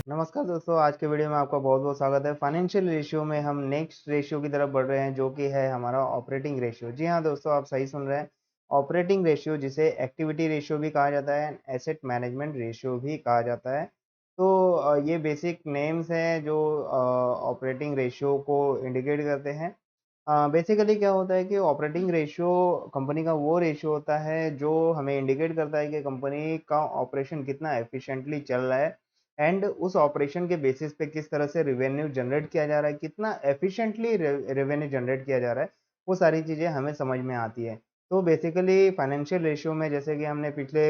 नमस्कार दोस्तों, आज के वीडियो में आपका बहुत बहुत स्वागत है। फाइनेंशियल रेशियो में हम नेक्स्ट रेशियो की तरफ बढ़ रहे हैं, जो कि है हमारा ऑपरेटिंग रेशियो। जी हाँ दोस्तों, आप सही सुन रहे हैं। ऑपरेटिंग रेशियो, जिसे एक्टिविटी रेशियो भी कहा जाता है, एसेट मैनेजमेंट रेशियो भी कहा जाता है। तो ये बेसिक नेम्स हैं जो ऑपरेटिंग रेशियो को इंडिकेट करते हैं। बेसिकली क्या होता है कि ऑपरेटिंग रेशियो कंपनी का वो रेशियो होता है जो हमें इंडिकेट करता है कि कंपनी का ऑपरेशन कितना एफिशिएंटली चल रहा है, एंड उस ऑपरेशन के बेसिस पे किस तरह से रेवेन्यू जनरेट किया जा रहा है, कितना एफिशिएंटली रेवेन्यू जनरेट किया जा रहा है, वो सारी चीज़ें हमें समझ में आती है। तो बेसिकली फाइनेंशियल रेशियो में, जैसे कि हमने पिछले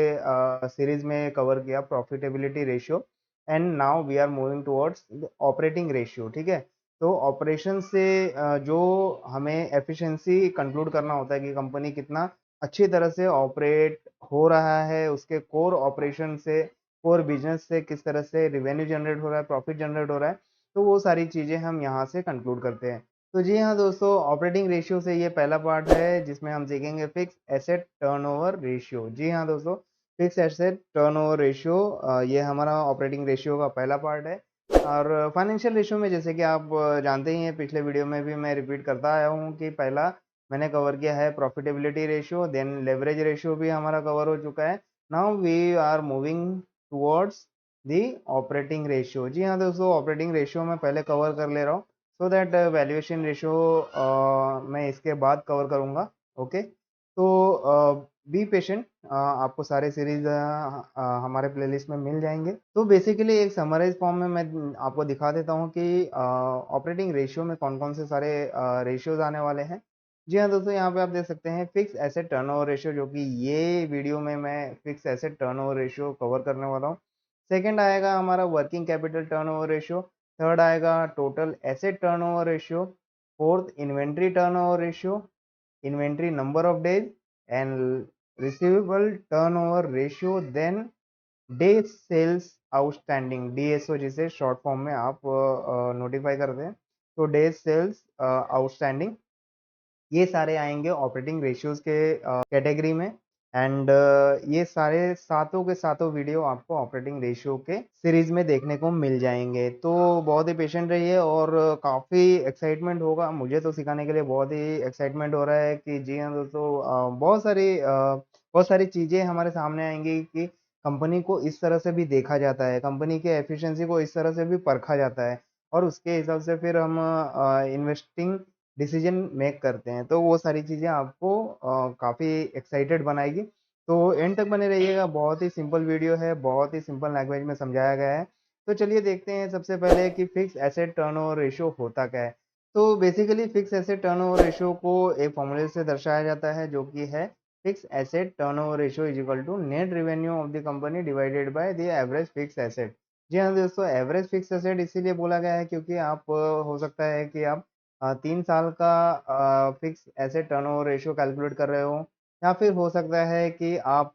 सीरीज में कवर किया profitability ratio, and now we are moving towards operating ratio. ठीक है। तो ऑपरेशन से जो हमें एफिशिएंसी कंक्लूड करना होता है कि कंपनी कितना अच्छी तरह से ऑपरेट हो रहा है, उसके कोर ऑपरेशन से, कोर बिजनेस से किस तरह से रिवेन्यू जनरेट हो रहा है, प्रॉफिट जनरेट हो रहा है। तो वो सारी चीज़ें हम यहाँ से कंक्लूड करते हैं। तो जी हाँ दोस्तों, ऑपरेटिंग रेशियो से ये पहला पार्ट है जिसमें हम सीखेंगे फिक्स एसेट टर्नओवर रेशियो। जी हाँ दोस्तों, फिक्स एसेट टर्नओवर रेशियो ये हमारा ऑपरेटिंग रेशियो का पहला पार्ट है। और फाइनेंशियल रेशियो में, जैसे कि आप जानते ही हैं, पिछले वीडियो में भी मैं रिपीट करता आया हूँ कि पहला मैंने कवर किया है profitability ratio, then leverage ratio भी हमारा कवर हो चुका है। Now we are moving towards the operating ratio. जी हाँ दोस्तों, ऑपरेटिंग रेशियो मैं पहले कवर कर ले रहा हूँ, सो दैट वैल्यूएशन रेशियो मैं इसके बाद कवर करूँगा। ओके। तो बी पेशेंट, आपको सारे सीरीज हमारे प्लेलिस्ट में मिल जाएंगे। तो बेसिकली एक समराइज फॉर्म में मैं आपको दिखा देता हूँ कि ऑपरेटिंग रेशियो में कौन कौन से सारे रेशियोज आने वाले हैं। जी हाँ दोस्तों, यहाँ पे आप देख सकते हैं फिक्स एसेट टर्नओवर रेशियो, जो कि ये वीडियो में मैं fix asset turnover ratio cover करने वाला हूँ। सेकंड आएगा हमारा working capital turnover ratio. Third आएगा total asset turnover ratio. Fourth inventory turnover ratio, inventory number of days, and receivable turnover ratio. Then day sales outstanding, DSO जिसे short form में आप notify करते हैं। तो डे सेल्स आउटस्टैंडिंग, ये सारे आएंगे ऑपरेटिंग रेशियोज के कैटेगरी में। एंड ये सारे सातों के सातों वीडियो आपको ऑपरेटिंग रेशियो के सीरीज में देखने को मिल जाएंगे। तो बहुत ही पेशेंट रहिए, और काफ़ी एक्साइटमेंट होगा। मुझे तो सिखाने के लिए बहुत ही एक्साइटमेंट हो रहा है कि जी हाँ दोस्तों, बहुत सारी चीज़ें हमारे सामने आएंगी कि कंपनी को इस तरह से भी देखा जाता है, कंपनी के एफिशिएंसी को इस तरह से भी परखा जाता है, और उसके हिसाब से फिर हम इन्वेस्टिंग डिसीजन मेक करते हैं। तो वो सारी चीज़ें आपको काफ़ी एक्साइटेड बनाएगी। तो एंड तक बने रहिएगा। बहुत ही सिंपल वीडियो है, बहुत ही सिंपल लैंग्वेज में समझाया गया है। तो चलिए देखते हैं सबसे पहले कि फिक्स एसेट टर्नओवर रेशियो होता क्या है। तो basically fix asset turnover ratio को एक फॉर्मूले से दर्शाया जाता है, जो कि है fix asset turnover ratio is equal to net revenue of the company divided by the average fix asset. जी हाँ दोस्तों, एवरेज फिक्स एसेट इसीलिए बोला गया है क्योंकि आप हो सकता है कि आप 3 साल का fix asset turnover ratio calculate कर रहे हो, या फिर हो सकता है कि आप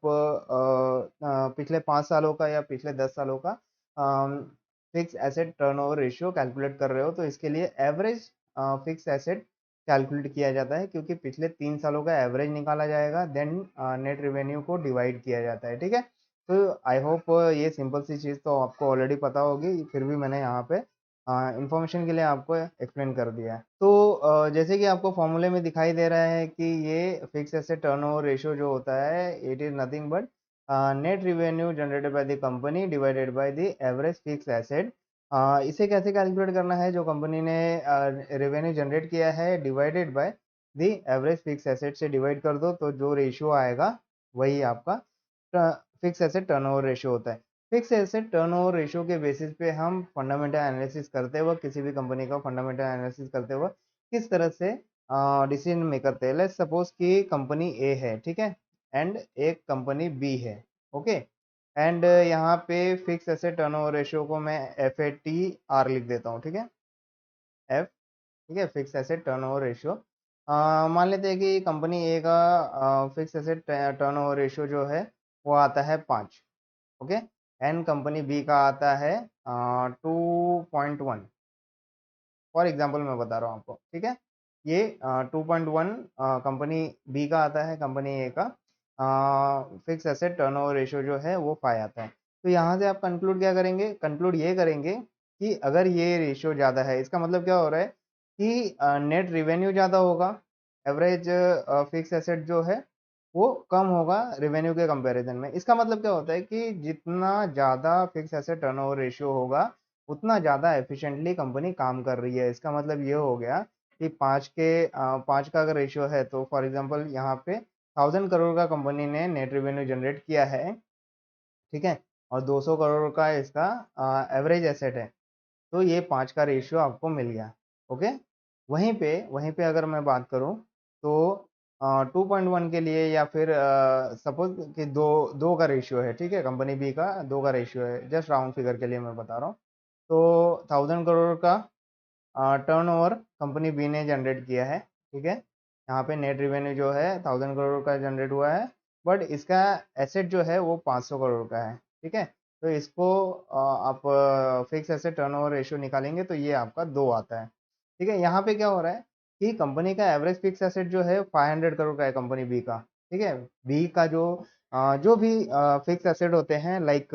पिछले 5 सालों का या पिछले 10 सालों का fix asset turnover ratio calculate कर रहे हो। तो इसके लिए एवरेज फिक्स एसेट कैलकुलेट किया जाता है, क्योंकि पिछले 3 सालों का एवरेज निकाला जाएगा, देन नेट रेवेन्यू को डिवाइड किया जाता है। ठीक है। तो आई होप ये सिंपल सी चीज़ तो आपको ऑलरेडी पता होगी, फिर भी मैंने यहाँ पे इंफॉर्मेशन के लिए आपको एक्सप्लेन कर दिया है। तो जैसे कि आपको फॉर्मूले में दिखाई दे रहा है कि ये फिक्स एसेट टर्नओवर रेशियो जो होता है, it is nothing but net revenue generated by the company divided by the average fix asset. इसे कैसे कैलकुलेट करना है, जो कंपनी ने रेवेन्यू जनरेट किया है divided by the average fix asset से डिवाइड कर दो, तो जो रेशियो आएगा वही आपका फिक्स एसेट टर्नओवर रेशियो होता है। फिक्स एसेट टर्नओवर रेशियो के बेसिस पे हम फंडामेंटल एनालिसिस करते वक्त, किसी भी कंपनी का फंडामेंटल एनालिसिस करते वक्त किस तरह से डिसीजन मेक करते हैं। लेट्स सपोज कि कंपनी ए है, ठीक है, एंड एक कंपनी बी है। ओके। एंड यहाँ पे फिक्स एसेट टर्नओवर रेशियो को मैं एफ ए टी आर लिख देता हूँ। ठीक है, एफ, ठीक है, फिक्स एसेट टर्नओवर रेशियो। मान लेते हैं कि कंपनी ए का फिक्स एसेट टर्नओवर रेशियो जो है वो आता है 5। ओके। एंड कंपनी बी का आता है 2.1। फॉर एग्जांपल मैं बता रहा हूँ आपको। ठीक है, ये 2.1 कंपनी बी का आता है, कंपनी ए का फिक्स एसेट टर्नओवर रेशियो जो है वो 5 आता है। तो यहाँ से आप कंक्लूड क्या करेंगे, कंक्लूड ये करेंगे कि अगर ये रेशियो ज़्यादा है, इसका मतलब क्या हो रहा है कि नेट रेवेन्यू ज़्यादा होगा, एवरेज फिक्स एसेट जो है वो कम होगा रेवेन्यू के कंपैरिजन में। इसका मतलब क्या होता है कि जितना ज़्यादा फिक्स एसेट टर्नओवर रेशियो होगा, उतना ज़्यादा एफिशिएंटली कंपनी काम कर रही है। इसका मतलब ये हो गया कि 5 का अगर रेशियो है, तो फॉर एग्जांपल यहाँ पे 1000 करोड़ का कंपनी ने नेट रेवेन्यू जनरेट किया है, ठीक है, और 200 करोड़ का इसका एवरेज एसेट है, तो ये 5 का रेशियो आपको मिल गया। ओके, वहीं पे अगर मैं बात करूं तो 2.1 के लिए, या फिर सपोज कि दो दो का रेशियो है, ठीक है, कंपनी बी का 2 का रेशियो है, जस्ट राउंड फिगर के लिए मैं बता रहा हूँ। तो 1000 करोड़ का टर्नओवर कंपनी बी ने जनरेट किया है, ठीक है, यहाँ पे नेट रिवेन्यू जो है 1000 करोड़ का जनरेट हुआ है, बट इसका एसेट जो है वो 500 करोड़ का है, ठीक है। तो इसको आप फिक्स एसेट टर्नओवर रेशियो निकालेंगे तो ये आपका 2 आता है, ठीक है। यहाँ पे क्या हो रहा है कि कंपनी का एवरेज फिक्स एसेट जो है 500 करोड़ का है कंपनी बी का, ठीक है। बी का जो भी फिक्स एसेट होते हैं, लाइक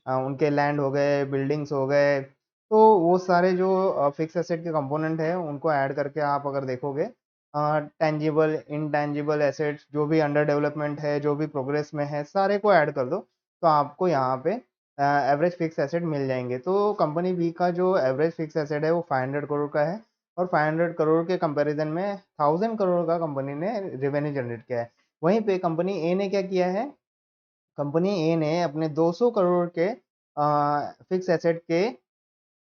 उनके लैंड हो गए, बिल्डिंग्स हो गए, तो वो सारे जो फिक्स एसेट के कंपोनेंट है उनको ऐड करके आप अगर देखोगे, टेंजिबल इनटेंजिबल एसेट्स जो भी अंडर डेवलपमेंट है, जो भी प्रोग्रेस में है, सारे को ऐड कर दो, तो आपको यहाँ पे एवरेज फिक्स एसेट मिल जाएंगे। तो कंपनी बी का जो एवरेज फिक्स एसेट है वो 500 करोड़ का है, और 500 करोड़ के कंपैरिजन में 1000 करोड़ का कंपनी ने रेवेन्यू जनरेट किया है। वहीं पे कंपनी ए ने क्या किया है, कंपनी ए ने अपने 200 करोड़ के फिक्स एसेट के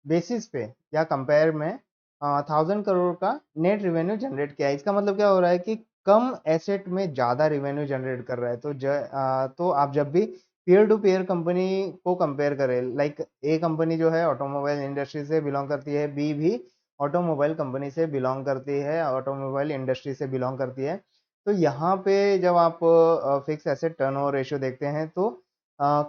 बेसिस पे या कंपेयर में 1000 करोड़ का नेट रिवेन्यू जनरेट किया है। इसका मतलब क्या हो रहा है कि कम एसेट में ज़्यादा रिवेन्यू जनरेट कर रहा है। तो आप जब भी पीयर टू पीयर कंपनी को कंपेयर करें, लाइक ए कंपनी जो है ऑटोमोबाइल इंडस्ट्री से बिलोंग करती है, बी भी ऑटोमोबाइल कंपनी से बिलोंग करती है, ऑटोमोबाइल इंडस्ट्री से बिलोंग करती है, तो यहाँ पे जब आप फिक्स एसेट टर्नओवर रेशियो देखते हैं, तो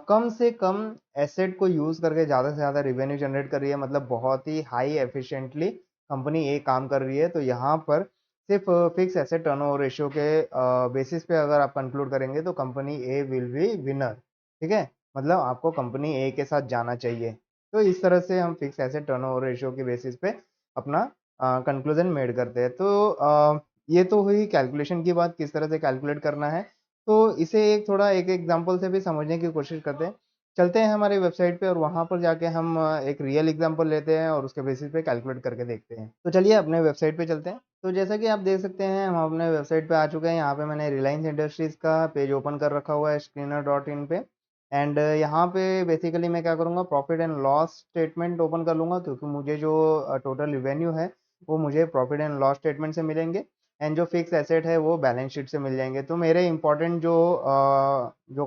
कम से कम एसेट को यूज करके ज्यादा से ज्यादा रिवेन्यू जनरेट कर रही है, मतलब बहुत ही हाई एफिशिएंटली कंपनी ए काम कर रही है। तो यहाँ पर सिर्फ फिक्स एसेट टर्नओवर रेशियो के बेसिस पे अगर आप कंक्लूड करेंगे तो company A will be winner, ठीक है, मतलब आपको कंपनी ए के साथ जाना चाहिए। तो इस तरह से हम फिक्स एसेट टर्नओवर रेशियो के बेसिस पे अपना कंक्लूजन मेड करते हैं। तो ये तो हुई कैलकुलेशन की बात, किस तरह से कैलकुलेट करना है। तो इसे एक एग्जांपल से भी समझने की कोशिश करते हैं। चलते हैं हमारी वेबसाइट पे और वहाँ पर जाके हम एक रियल एग्जांपल लेते हैं और उसके बेसिस पे कैलकुलेट करके देखते हैं। तो चलिए अपने वेबसाइट पे चलते हैं। तो जैसा कि आप देख सकते हैं, हम अपने वेबसाइट पे आ चुके हैं। यहाँ पे मैंने रिलायंस इंडस्ट्रीज का पेज ओपन कर रखा हुआ है screener.in पे। एंड यहाँ पे बेसिकली मैं क्या करूँगा, profit and loss statement open कर लूँगा, क्योंकि मुझे जो टोटल रिवेन्यू है वो मुझे प्रॉफिट एंड लॉस स्टेटमेंट से मिलेंगे, एंड जो फिक्स एसेट है वो बैलेंस शीट से मिल जाएंगे। तो मेरे इंपॉर्टेंट जो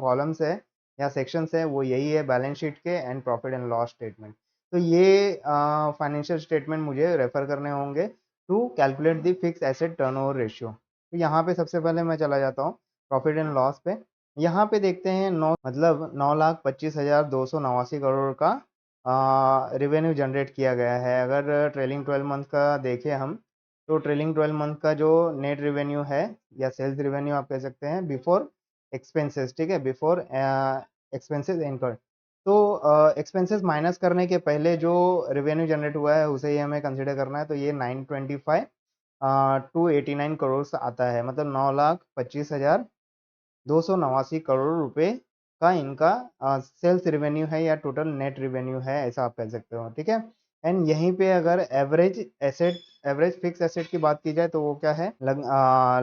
कॉलम्स है या सेक्शंस है वो यही है, बैलेंस शीट के and profit and loss statement. तो ये फाइनेंशियल स्टेटमेंट मुझे रेफर करने होंगे to calculate the fixed asset turnover ratio. तो यहाँ पे सबसे पहले मैं चला जाता हूँ प्रॉफिट एंड लॉस पे। यहाँ पे देखते हैं 9,25,289 करोड़ का रिवेन्यू जनरेट किया गया है। अगर ट्रेलिंग 12 मंथ का देखें हम, तो ट्रेलिंग 12 मंथ का जो नेट रेवेन्यू है या सेल्स रेवेन्यू आप कह सकते हैं, बिफोर एक्सपेंसेस, ठीक है, बिफोर एक्सपेंसेस इनकर्ड। तो एक्सपेंसेस माइनस करने के पहले जो रेवेन्यू जनरेट हुआ है उसे ही हमें कंसिडर करना है। तो ये 925,289 करोड़ आता है, मतलब 9,25,289 करोड़ रुपए का इनका सेल्स रिवेन्यू है या टोटल नेट रिवेन्यू है, ऐसा आप कह सकते हो, ठीक है। एंड यहीं पे अगर एवरेज फिक्स एसेट की बात की जाए तो वो क्या है,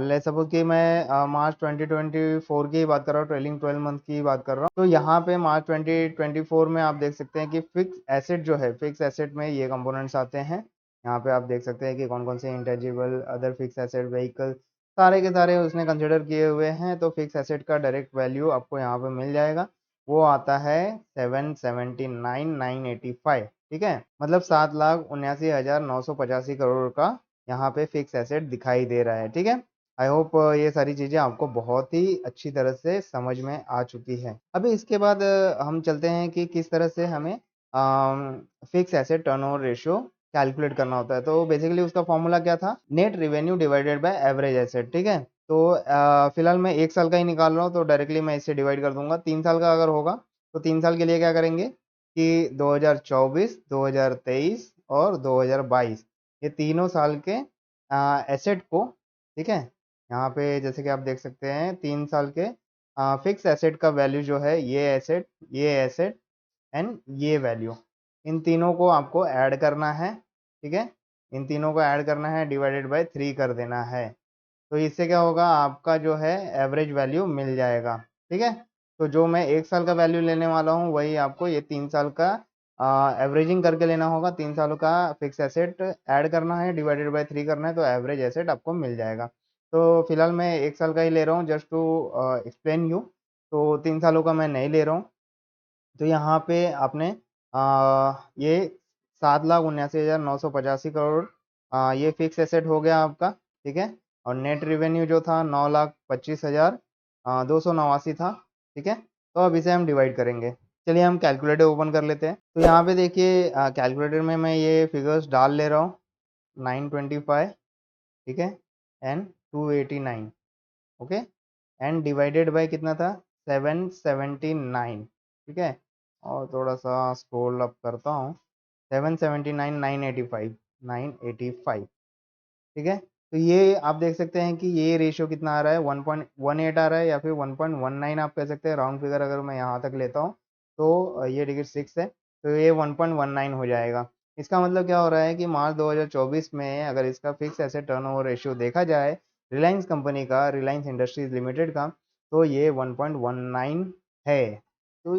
ले सपोज कि मैं मार्च 2024 की बात कर रहा हूँ, ट्रेलिंग 12 मंथ की बात कर रहा हूँ। तो यहाँ पे मार्च 2024 में आप देख सकते हैं कि फिक्स एसेट जो है, फिक्स एसेट में ये कंपोनेंट्स आते हैं। यहाँ पे आप देख सकते हैं कि कौन कौन से intangible other fix asset vehicle सारे के सारे उसने कंसिडर किए हुए हैं। तो फिक्स एसेट का डायरेक्ट वैल्यू आपको यहाँ पे मिल जाएगा, वो आता है 779,985, ठीक है, मतलब 7,79,985 करोड़ का यहाँ पे फिक्स एसेट दिखाई दे रहा है, ठीक है। आई होप ये सारी चीजें आपको बहुत ही अच्छी तरह से समझ में आ चुकी है। अभी इसके बाद हम चलते हैं कि किस तरह से हमें fix asset turnover ratio calculate करना होता है। तो बेसिकली उसका फॉर्मूला क्या था, net revenue divided by average asset, ठीक है। तो फिलहाल मैं 1 साल का ही निकाल रहा हूँ, तो डायरेक्टली मैं इससे डिवाइड कर दूंगा। 3 साल का अगर होगा तो 3 साल के लिए क्या करेंगे कि 2024, 2023 और 2022 ये तीनों साल के एसेट को, ठीक है, यहाँ पे जैसे कि आप देख सकते हैं 3 साल के फिक्स एसेट का वैल्यू जो है, ये एसेट एंड ये वैल्यू, इन तीनों को आपको ऐड करना है, ठीक है, इन तीनों को ऐड करना है, डिवाइडेड बाय 3 कर देना है। तो इससे क्या होगा, आपका जो है एवरेज वैल्यू मिल जाएगा, ठीक है। तो जो मैं 1 साल का वैल्यू लेने वाला हूँ वही आपको ये 3 साल का एवरेजिंग करके लेना होगा। 3 सालों का फिक्स एसेट ऐड करना है, डिवाइडेड बाय 3 करना है, तो एवरेज एसेट आपको मिल जाएगा। तो फिलहाल मैं 1 साल का ही ले रहा हूँ, जस्ट टू एक्सप्लेन यू। तो 3 सालों का मैं नहीं ले रहा हूँ। तो यहाँ पे आपने ये 7,79,985 करोड़ ये फिक्स एसेट हो गया आपका, ठीक है। और नेट रिवेन्यू जो था 9,25,289 था, ठीक है। तो अब इसे हम डिवाइड करेंगे। चलिए हम कैलकुलेटर ओपन कर लेते हैं। तो यहाँ पे देखिए कैलकुलेटर में मैं ये फिगर्स डाल ले रहा हूँ, 925, ठीक है, and 289, okay, and divided by कितना था, 779, ठीक है। और थोड़ा सा स्क्रॉल अप करता हूँ, 779, 985, 985, ठीक है। तो ये आप देख सकते हैं कि ये रेशियो कितना आ रहा है, 1.18 आ रहा है, या फिर 1.19 आप कह सकते हैं। राउंड फिगर अगर मैं यहाँ तक लेता हूँ तो ये डिजिट 6 है, तो ये 1.19 हो जाएगा। इसका मतलब क्या हो रहा है कि मार्च 2024 में अगर इसका फिक्स एसेट टर्नओवर रेशियो देखा जाए रिलायंस कंपनी का, रिलायंस इंडस्ट्रीज लिमिटेड का, तो ये 1.19 है। तो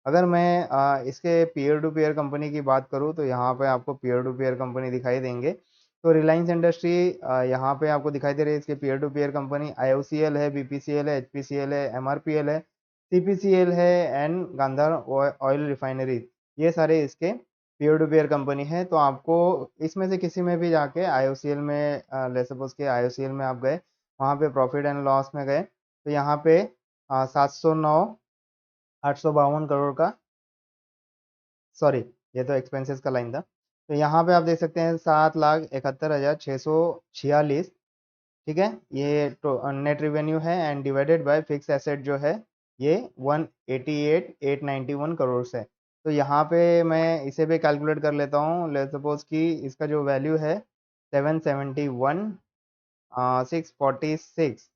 अगर मैं इसके पीयर टू पीयर कंपनी की बात करूँ तो यहाँ पे आपको पीयर टू पीयर कंपनी दिखाई देंगे। तो रिलायंस इंडस्ट्री यहाँ पे आपको दिखाई दे रही है, इसके peer to peer company IOCL है, BPCL है, HPCL है, MRPL है, CPCL है एंड गांधार ऑयल रिफाइनरी, ये सारे इसके पीयर टू पीयर कंपनी है। तो आपको इसमें से किसी में भी जाके IOCL में ले सपोज के IOCL में आप गए, वहाँ पे प्रॉफिट एंड लॉस में गए, तो यहाँ पे 709,852 करोड़ का, सॉरी ये तो एक्सपेंसेस का लाइन था। तो यहाँ पे आप देख सकते हैं 7,71,646, ठीक है, ये नेट रिवेन्यू है and divided by fix asset जो है ये 188,891 करोड़ से। तो यहाँ पे मैं इसे भी कैलकुलेट कर लेता हूँ। लेट्स सपोज कि इसका जो वैल्यू है 771,646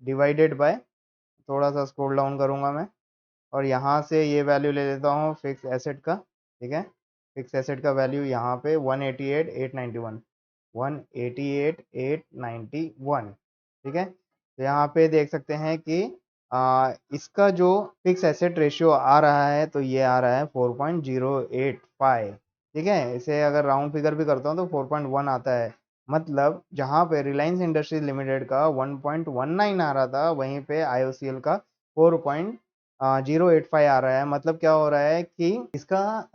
डिवाइडेड बाय, थोड़ा सा स्क्रॉल डाउन करूँगा मैं, और यहाँ से ये वैल्यू ले लेता हूँ फिक्स एसेट का, ठीक है। फिक्स एसेट का वैल्यू यहाँ पे 188,891, 188,891, ठीक है। तो यहाँ पे देख सकते हैं कि इसका जो फिक्स एसेट रेशियो आ रहा है तो ये आ रहा है 4.085, ठीक है। इसे अगर राउंड फिगर भी करता हूँ तो 4.1 आता है। मतलब जहाँ पे रिलायंस इंडस्ट्रीज लिमिटेड का 1.19 आ रहा था, वहीं पे IOCL का 4.085 आ रहा है। मतलब क्या हो रहा है कि इसका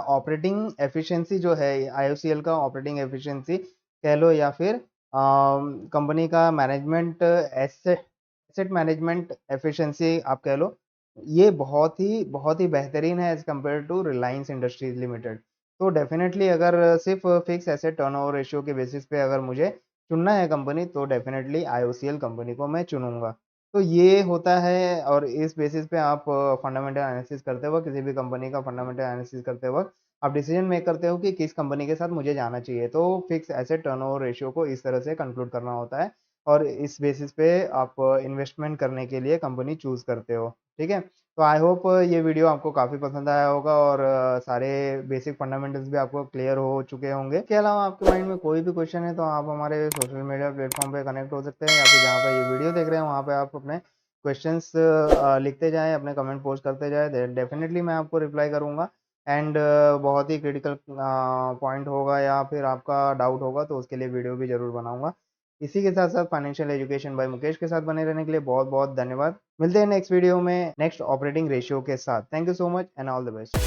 ऑपरेटिंग एफिशिएंसी जो है, IOCL का ऑपरेटिंग एफिशिएंसी कह लो, या फिर कंपनी का मैनेजमेंट एसेट मैनेजमेंट एफिशिएंसी आप कह लो, ये बहुत ही बेहतरीन है as compared to Reliance Industries Limited. तो डेफिनेटली अगर सिर्फ फिक्स एसेट टर्नओवर रेशियो के बेसिस पे अगर मुझे चुनना है कंपनी, तो डेफिनेटली IOCL कंपनी को मैं चुनूंगा। तो ये होता है, और इस बेसिस पे आप फंडामेंटल एनालिसिस करते वक्त, किसी भी कंपनी का फंडामेंटल एनालिसिस करते वक्त आप डिसीजन मेक करते हो कि किस कंपनी के साथ मुझे जाना चाहिए। तो फिक्स एसेट टर्नओवर रेशियो को इस तरह से कंक्लूड करना होता है, और इस बेसिस पे आप इन्वेस्टमेंट करने के लिए कंपनी चूज करते हो, ठीक है। तो आई होप ये वीडियो आपको काफ़ी पसंद आया होगा, और सारे बेसिक फंडामेंटल्स भी आपको क्लियर हो चुके होंगे। इसके अलावा आपके माइंड में कोई भी क्वेश्चन है तो आप हमारे सोशल मीडिया प्लेटफॉर्म पे कनेक्ट हो सकते हैं, या फिर जहाँ पर ये वीडियो देख रहे हैं वहाँ पे आप अपने क्वेश्चंस लिखते जाएं, अपने कमेंट पोस्ट करते जाएं, डेफिनेटली मैं आपको रिप्लाई करूँगा। एंड बहुत ही क्रिटिकल पॉइंट होगा या फिर आपका डाउट होगा तो उसके लिए वीडियो भी ज़रूर बनाऊंगा। इसी के साथ साथ फाइनेंशियल एजुकेशन बाय मुकेश के साथ बने रहने के लिए बहुत बहुत धन्यवाद। मिलते हैं नेक्स्ट वीडियो में नेक्स्ट ऑपरेटिंग रेशियो के साथ। Thank you so much and all the best.